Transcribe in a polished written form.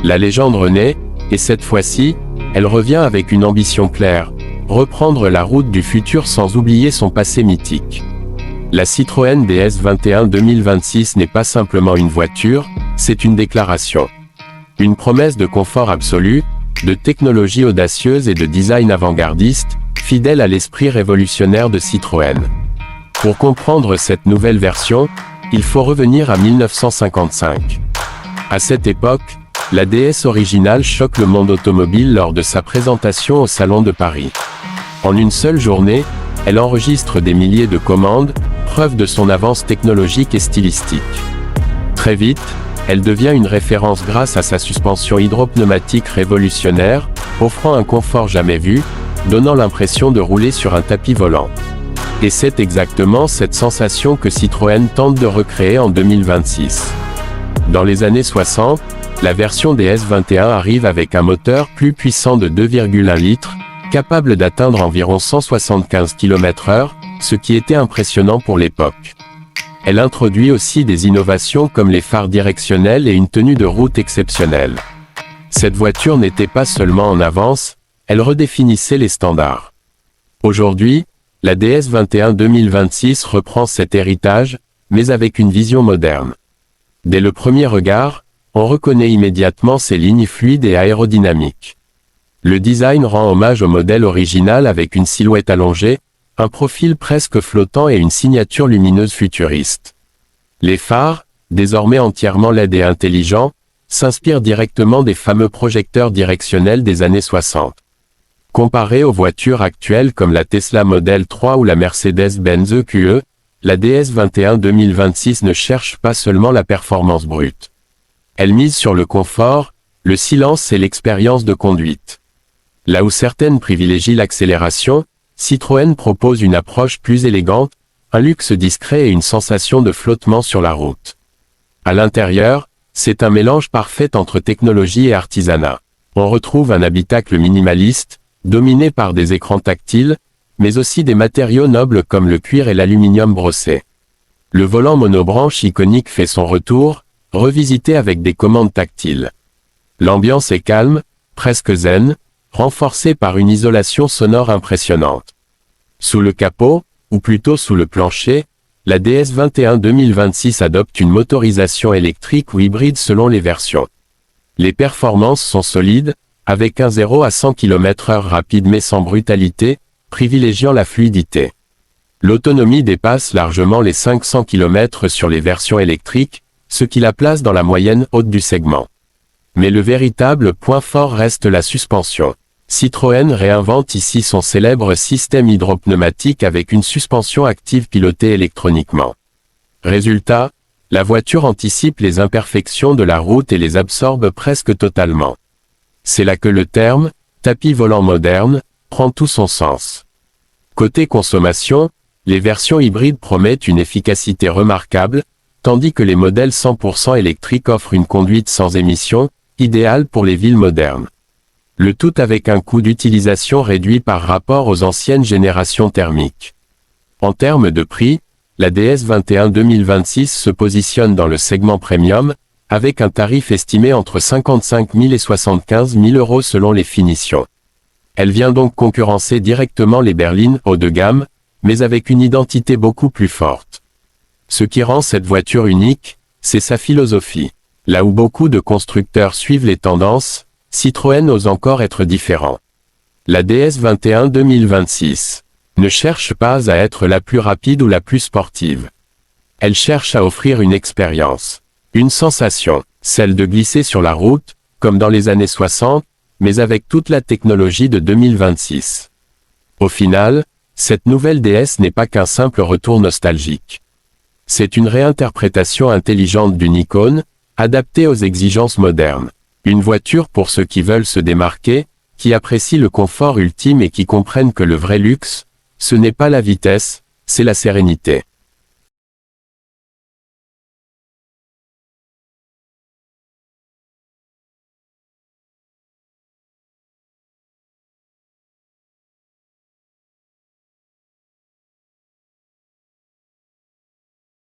La légende renaît, et cette fois-ci, elle revient avec une ambition claire, reprendre la route du futur sans oublier son passé mythique. La Citroën DS 21 2026 n'est pas simplement une voiture, c'est une déclaration. Une promesse de confort absolu, de technologie audacieuse et de design avant-gardiste, fidèle à l'esprit révolutionnaire de Citroën. Pour comprendre cette nouvelle version, il faut revenir à 1955. À cette époque, la DS originale choque le monde automobile lors de sa présentation au Salon de Paris. En une seule journée, elle enregistre des milliers de commandes, preuve de son avance technologique et stylistique. Très vite, elle devient une référence grâce à sa suspension hydropneumatique révolutionnaire, offrant un confort jamais vu, donnant l'impression de rouler sur un tapis volant. Et c'est exactement cette sensation que Citroën tente de recréer en 2026. Dans les années 60, la version DS 21 arrive avec un moteur plus puissant de 2,1 litres, capable d'atteindre environ 175 km/h, ce qui était impressionnant pour l'époque. Elle introduit aussi des innovations comme les phares directionnels et une tenue de route exceptionnelle. Cette voiture n'était pas seulement en avance, elle redéfinissait les standards. Aujourd'hui, la DS 21 2026 reprend cet héritage, mais avec une vision moderne. Dès le premier regard, on reconnaît immédiatement ses lignes fluides et aérodynamiques. Le design rend hommage au modèle original avec une silhouette allongée, un profil presque flottant et une signature lumineuse futuriste. Les phares, désormais entièrement LED et intelligents, s'inspirent directement des fameux projecteurs directionnels des années 60. Comparée aux voitures actuelles comme la Tesla Model 3 ou la Mercedes-Benz EQE, la DS 21 2026 ne cherche pas seulement la performance brute. Elle mise sur le confort, le silence et l'expérience de conduite. Là où certaines privilégient l'accélération, Citroën propose une approche plus élégante, un luxe discret et une sensation de flottement sur la route. À l'intérieur, c'est un mélange parfait entre technologie et artisanat. On retrouve un habitacle minimaliste, dominé par des écrans tactiles, mais aussi des matériaux nobles comme le cuir et l'aluminium brossé. Le volant monobranche iconique fait son retour, revisité avec des commandes tactiles. L'ambiance est calme, presque zen, renforcée par une isolation sonore impressionnante. Sous le capot, ou plutôt sous le plancher, la DS 21 2026 adopte une motorisation électrique ou hybride selon les versions. Les performances sont solides, avec un 0 à 100 km/h rapide mais sans brutalité, privilégiant la fluidité. L'autonomie dépasse largement les 500 km sur les versions électriques, ce qui la place dans la moyenne haute du segment. Mais le véritable point fort reste la suspension. Citroën réinvente ici son célèbre système hydropneumatique avec une suspension active pilotée électroniquement. Résultat, la voiture anticipe les imperfections de la route et les absorbe presque totalement. C'est là que le terme « tapis volant moderne » prend tout son sens. Côté consommation, les versions hybrides promettent une efficacité remarquable, tandis que les modèles 100% électriques offrent une conduite sans émission, idéale pour les villes modernes. Le tout avec un coût d'utilisation réduit par rapport aux anciennes générations thermiques. En termes de prix, la DS 21 2026 se positionne dans le segment premium, avec un tarif estimé entre 55 000 et 75 000 € selon les finitions. Elle vient donc concurrencer directement les berlines haut de gamme, mais avec une identité beaucoup plus forte. Ce qui rend cette voiture unique, c'est sa philosophie. Là où beaucoup de constructeurs suivent les tendances, Citroën ose encore être différent. La DS 21 2026 ne cherche pas à être la plus rapide ou la plus sportive. Elle cherche à offrir une expérience, une sensation, celle de glisser sur la route, comme dans les années 60, mais avec toute la technologie de 2026. Au final, cette nouvelle DS n'est pas qu'un simple retour nostalgique. C'est une réinterprétation intelligente d'une icône, adaptée aux exigences modernes. Une voiture pour ceux qui veulent se démarquer, qui apprécient le confort ultime et qui comprennent que le vrai luxe, ce n'est pas la vitesse, c'est la sérénité.